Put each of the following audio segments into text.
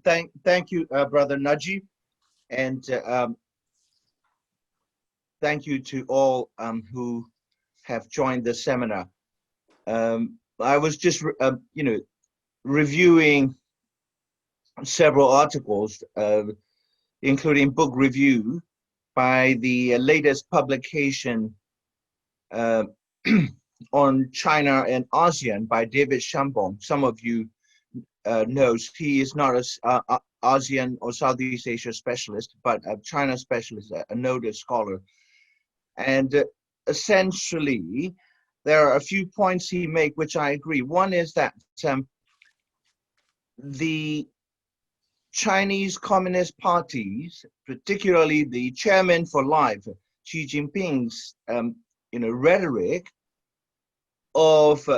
thank you, Brother Najib, and thank you to all who have joined the seminar. I was just, reviewing several articles, including book review by the latest publication on China and ASEAN by David Shambong. Some of you knows he is not a ASEAN or Southeast Asia specialist, but a China specialist, a noted scholar. And essentially, there are a few points he makes which I agree. One is that the Chinese Communist parties, particularly the chairman for life, Xi Jinping's, rhetoric of,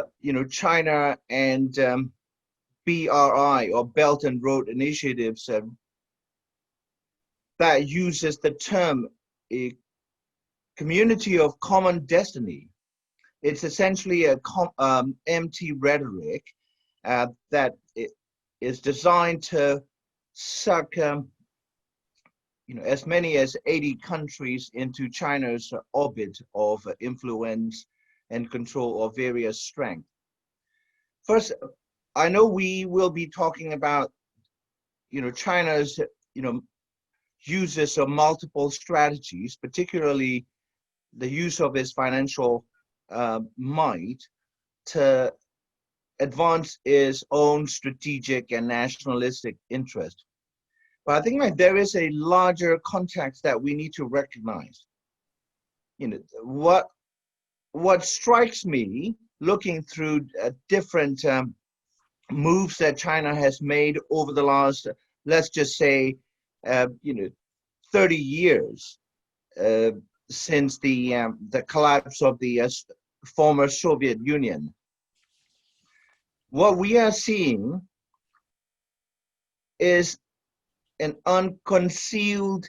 China and BRI or Belt and Road Initiatives that uses the term a community of common destiny. It's essentially a empty rhetoric that is designed to suck, as many as 80 countries into China's orbit of influence and control of various strengths. First, I know we will be talking about, China's, uses of multiple strategies, particularly the use of its financial might to advance its own strategic and nationalistic interest. But I think there is a larger context that we need to recognize. What strikes me looking through different moves that China has made over the last, let's just say, 30 years since the collapse of the former Soviet Union. What we are seeing is an unconcealed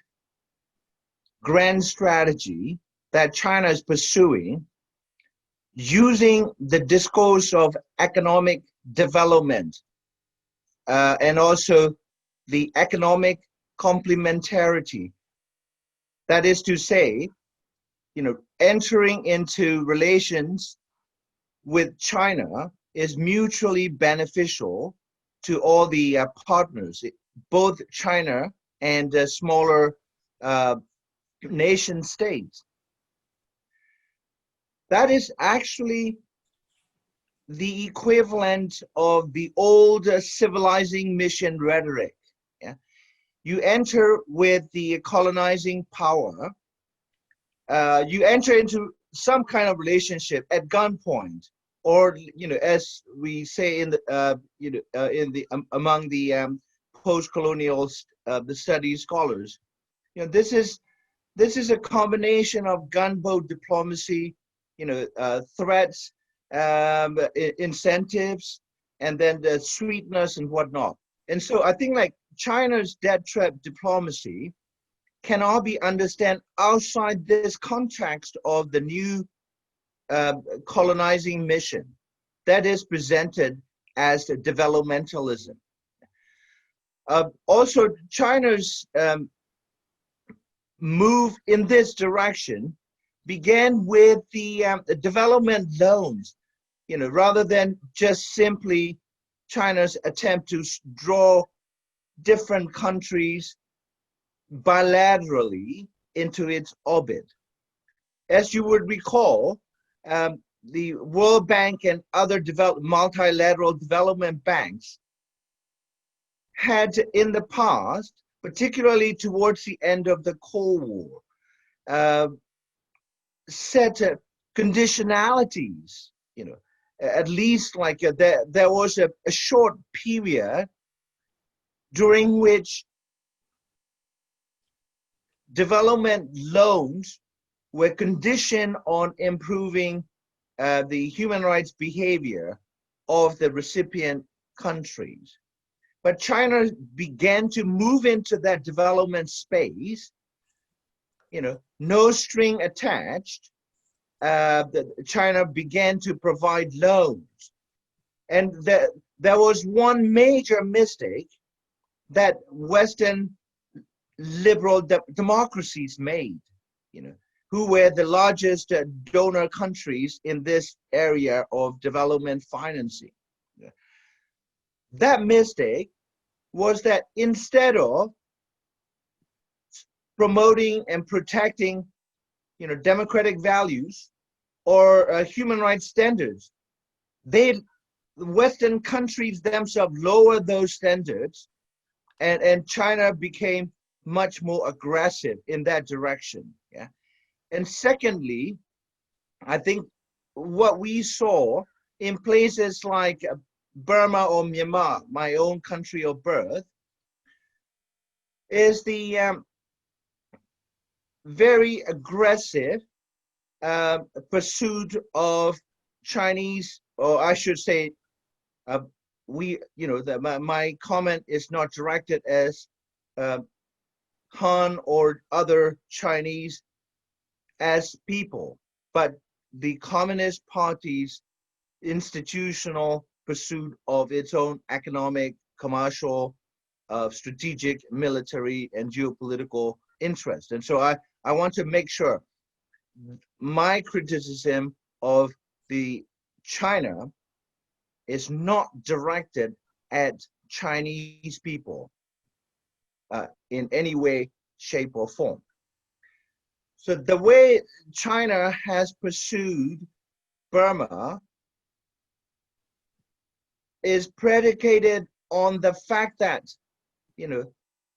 grand strategy that China is pursuing, using the discourse of economic development and also the economic complementarity. That is to say, entering into relations with China is mutually beneficial to all the partners, both China and smaller nation states. That is actually the equivalent of the old civilizing mission rhetoric. Yeah? You enter with the colonizing power, you enter into some kind of relationship at gunpoint, or as we say in the among the post-colonial the study scholars, this is a combination of gunboat diplomacy, threats, incentives, and then the sweetness and whatnot. And so I think China's debt trap diplomacy cannot be understood outside this context of the new colonizing mission that is presented as developmentalism. Also, China's move in this direction began with the development loans, rather than just simply China's attempt to draw different countries bilaterally into its orbit. As you would recall, the World Bank and other multilateral development banks had in the past, particularly towards the end of the Cold War, set conditionalities, at least there was a short period during which development loans were conditioned on improving the human rights behavior of the recipient countries. But China began to move into that development space, no string attached. China began to provide loans. And there was one major mistake that Western liberal democracies made, who were the largest donor countries in this area of development financing. That mistake was that instead of promoting and protecting, democratic values or human rights standards, the Western countries themselves lowered those standards, and China became much more aggressive in that direction. Yeah. And secondly, I think what we saw in places like Burma or Myanmar, my own country of birth, is the very aggressive pursuit of Chinese, or I should say, my comment is not directed as Han or other Chinese as people, but the Communist Party's institutional pursuit of its own economic, commercial, strategic, military, and geopolitical interest. And so I want to make sure my criticism of the China is not directed at Chinese people in any way, shape, or form. So the way China has pursued Burma is predicated on the fact that,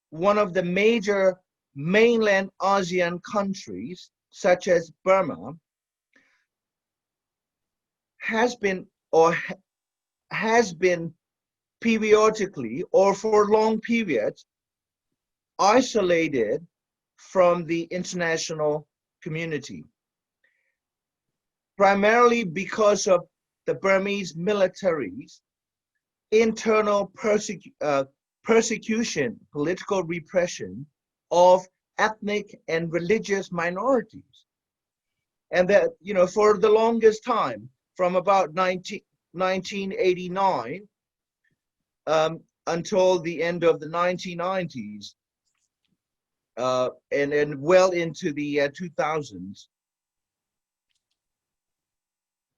one of the major mainland ASEAN countries, such as Burma, has been periodically or for long periods isolated from the international community, primarily because of the Burmese military's internal persecution, political repression of ethnic and religious minorities. And that, for the longest time, from about 1989 until the end of the 1990s, and well into the 2000s,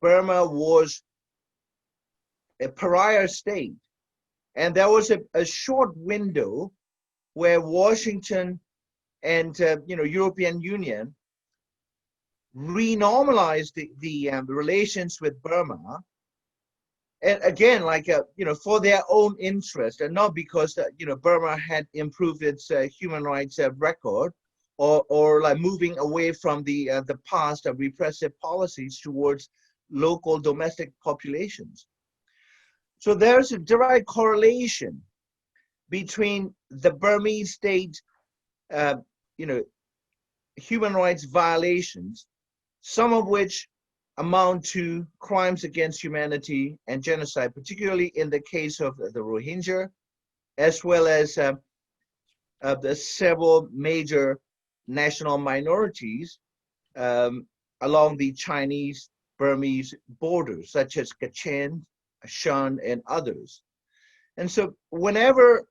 Burma was a pariah state. And there was a short window where Washington and European Union renormalized the relations with Burma, and again, for their own interest, and not because Burma had improved its human rights record, or like moving away from the past of repressive policies towards local domestic populations. So there's a direct correlation between the Burmese state, human rights violations, some of which amount to crimes against humanity and genocide, particularly in the case of the Rohingya, as well as the several major national minorities along the Chinese-Burmese borders, such as Kachin, Shan, and others. And so whenever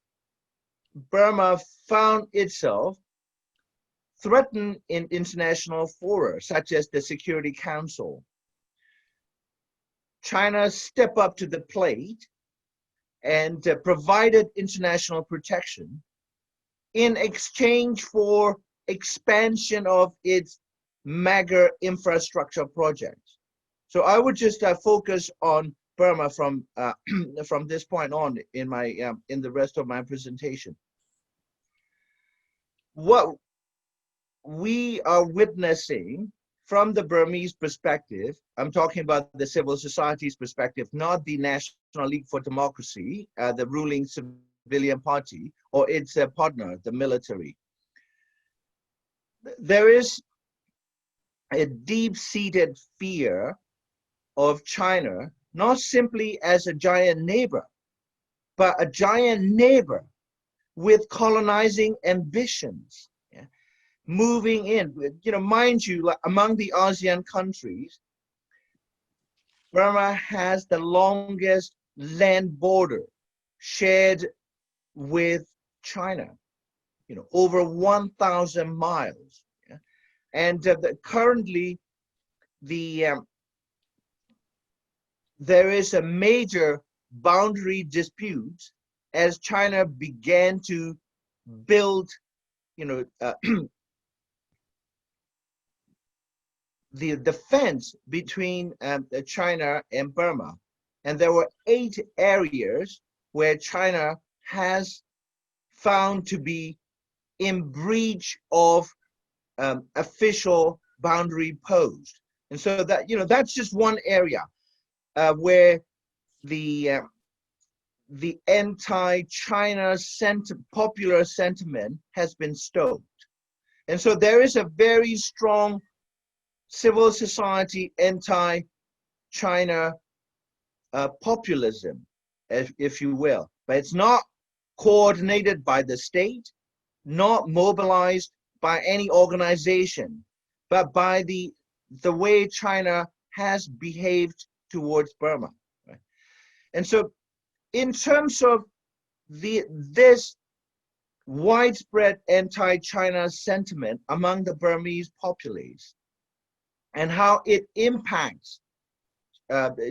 Burma found itself threatened in international fora, such as the Security Council, China stepped up to the plate and provided international protection in exchange for expansion of its mega infrastructure projects. So I would just focus on Burma from this point on in my in the rest of my presentation. What we are witnessing from the Burmese perspective, I'm talking about the civil society's perspective, not the National League for Democracy, the ruling civilian party, or its partner, the military. There is a deep-seated fear of China, not simply as a giant neighbor, but a giant neighbor with colonizing ambitions. Moving in, mind you, like among the ASEAN countries, Burma has the longest land border shared with China, over 1,000 miles. Yeah? And currently, there is a major boundary dispute as China began to build, the fence between China and Burma. And there were 8 areas where China has found to be in breach of official boundary post. And so that, that's just one area where the anti-China popular sentiment has been stoked. And so there is a very strong civil society anti-China populism, if you will, but it's not coordinated by the state, not mobilized by any organization, but by the way China has behaved towards Burma. Right? And so in terms of this widespread anti-China sentiment among the Burmese populace and how it impacts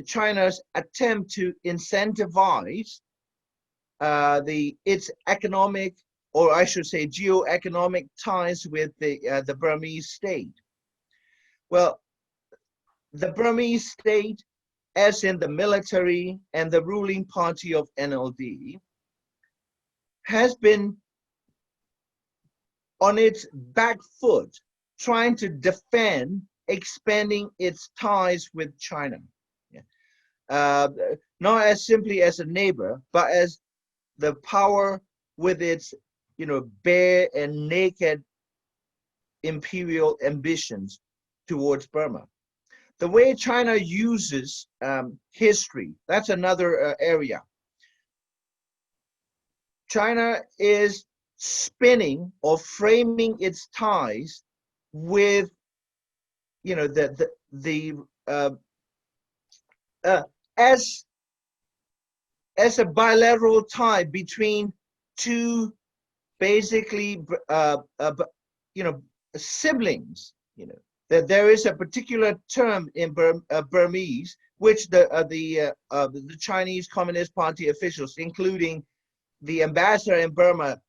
China's attempt to incentivize its economic, or I should say geo-economic ties with the Burmese state. Well, the Burmese state, as in the military and the ruling party of NLD, has been on its back foot trying to defend expanding its ties with China. Yeah. Not as simply as a neighbor, but as the power with its, bare and naked imperial ambitions towards Burma. The way China uses history, that's another area. China is spinning or framing its ties with, as a bilateral tie between two basically siblings. That there is a particular term in Burmese which the Chinese Communist Party officials, including the ambassador in Burma,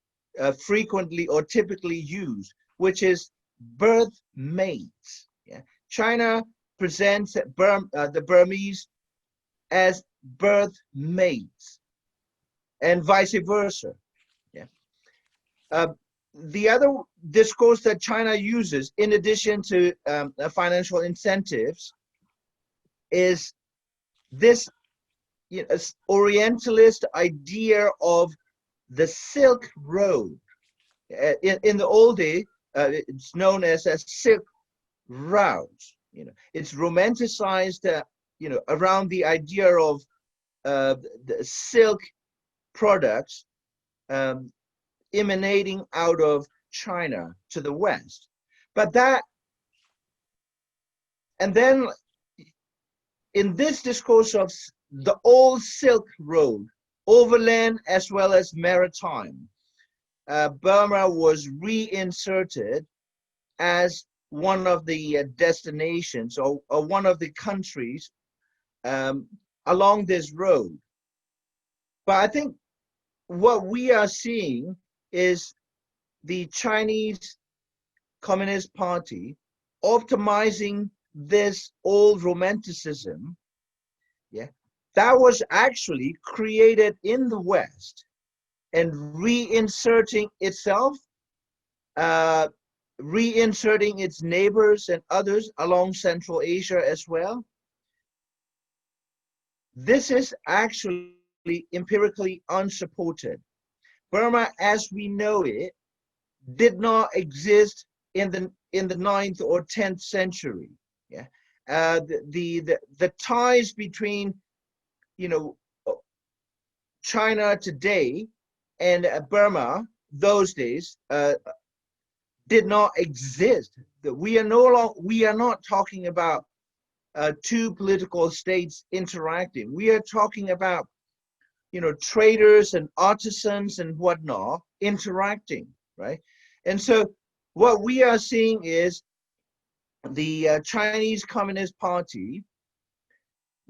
frequently or typically use, which is birth mates. Yeah? China presents the Burmese as birth mates, and vice versa. Yeah. The other discourse that China uses, in addition to financial incentives, is this Orientalist idea of the Silk Road. In the old day, it's known as a Silk Route. It's romanticized, around the idea of the silk products emanating out of China to the West. But and then in this discourse of the old Silk Road, overland as well as maritime, Burma was reinserted as one of the destinations or one of the countries along this road. But I think what we are seeing is the Chinese Communist Party optimizing this old romanticism, yeah, that was actually created in the West and reinserting itself, reinserting its neighbors and others along Central Asia as well. This is actually empirically unsupported. Burma, as we know it, did not exist in the 9th or 10th century. Yeah, the ties between, China today and Burma those days did not exist. We are not talking about two political states interacting. We are talking about, traders and artisans and whatnot interacting, right? And so what we are seeing is the Chinese Communist Party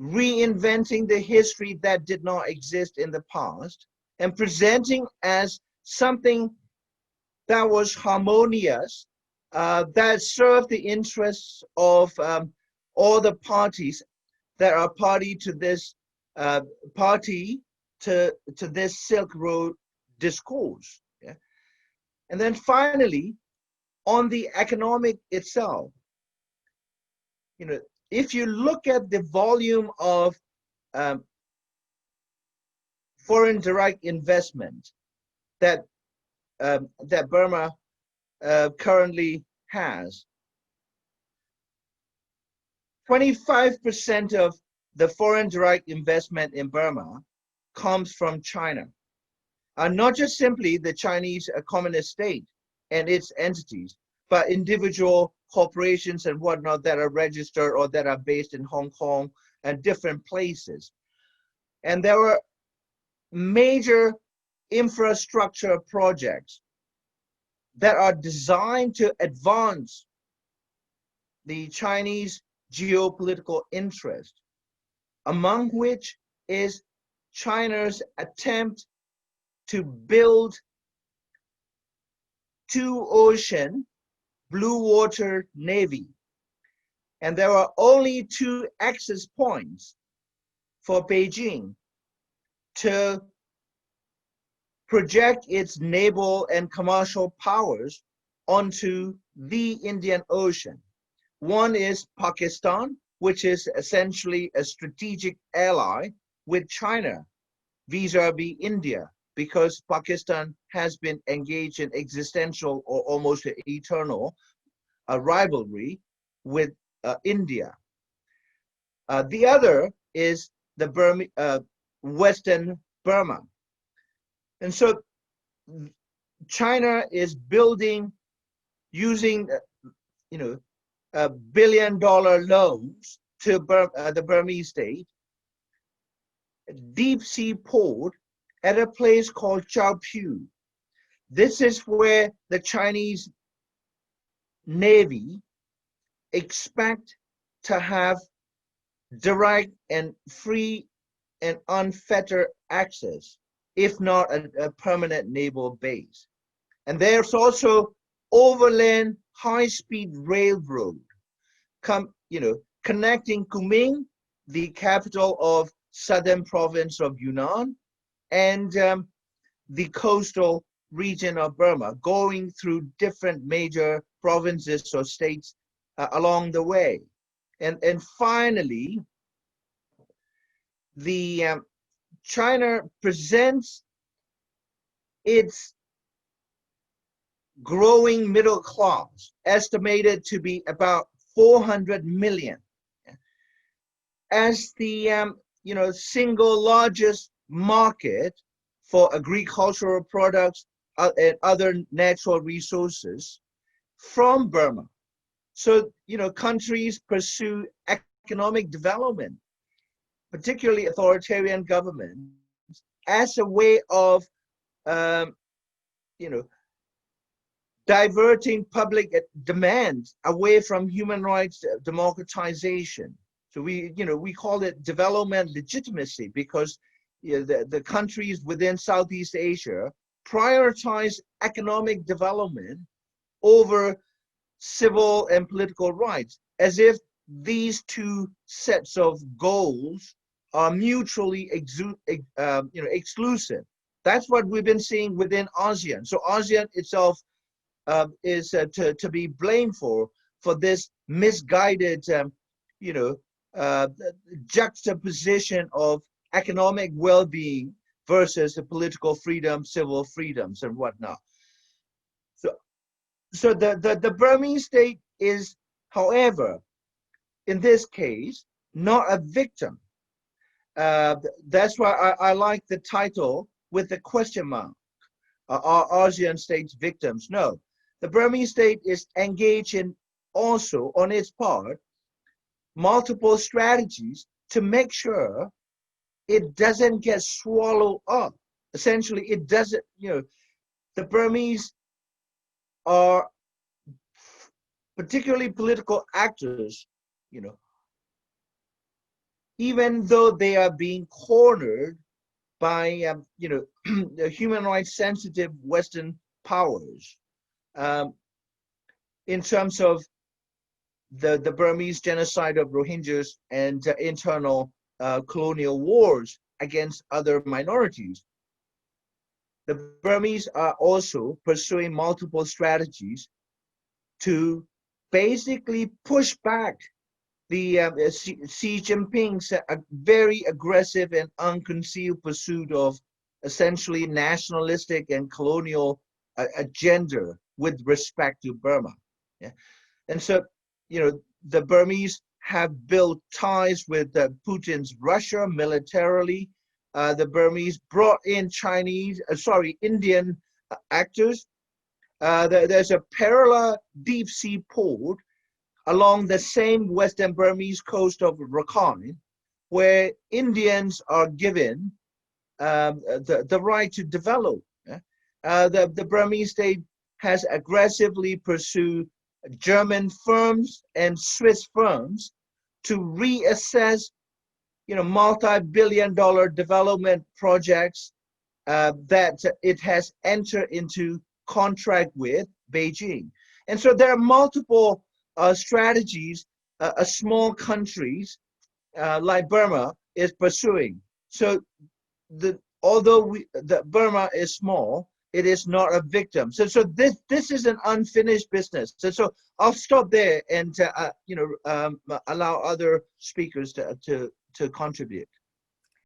reinventing the history that did not exist in the past and presenting as something that was harmonious, that served the interests of all the parties that are party to this this Silk Road discourse. Yeah? And then finally, on the economic itself, you know, if you look at the volume of foreign direct investment that that Burma currently has, 25% of the foreign direct investment in Burma comes from China. Not just simply the Chinese communist state and its entities, but individual corporations and whatnot that are registered or that are based in Hong Kong and different places. And there were major infrastructure projects that are designed to advance the Chinese geopolitical interest, among which is China's attempt to build two-ocean blue water navy. And there are only two access points for Beijing to project its naval and commercial powers onto the Indian Ocean. One is Pakistan, which is essentially a strategic ally with China vis-a-vis India, because Pakistan has been engaged in existential or almost eternal rivalry with India. The other is the Western Burma. And so China is building, using $1 billion loans to the Burmese state, a deep sea port at a place called Chaopu. This is where the Chinese Navy expect to have direct and free and unfettered access, if not a permanent naval base. And there's also overland high-speed railroad, connecting Kunming, the capital of southern province of Yunnan, and the coastal region of Burma, going through different major provinces or states along the way. And finally, the China presents its growing middle class, estimated to be about 400 million, as the single largest market for agricultural products and other natural resources from Burma. So, countries pursue economic development, particularly authoritarian governments, as a way of, diverting public demand away from human rights democratization. So we call it development legitimacy, because the countries within Southeast Asia prioritize economic development over civil and political rights, as if these two sets of goals are mutually exclusive. That's what we've been seeing within ASEAN. So ASEAN itself is to be blamed for this misguided, juxtaposition of economic well-being versus the political freedom, civil freedoms, and whatnot. So the Burmese state is, however, in this case, not a victim. That's why I like the title with the question mark. Are ASEAN states victims? No. The Burmese state is engaged in also, on its part, multiple strategies to make sure it doesn't get swallowed up. Essentially, it doesn't, the Burmese are, particularly political actors, even though they are being cornered by, the human rights sensitive Western powers, in terms of the Burmese genocide of Rohingyas and internal colonial wars against other minorities. The Burmese are also pursuing multiple strategies to basically push back the Xi Jinping's very aggressive and unconcealed pursuit of essentially nationalistic and colonial agenda with respect to Burma. Yeah? And so, the Burmese have built ties with Putin's Russia militarily. The Burmese brought in Indian actors. There's a parallel deep sea port along the same Western Burmese coast of Rakhine, where Indians are given the right to develop. The Burmese state has aggressively pursued German firms and Swiss firms to reassess, multi-billion-dollar development projects that it has entered into contract with Beijing. And so there are multiple strategies small countries like Burma is pursuing. So although Burma is small, it is not a victim. So this is an unfinished business. So I'll stop there and allow other speakers to contribute.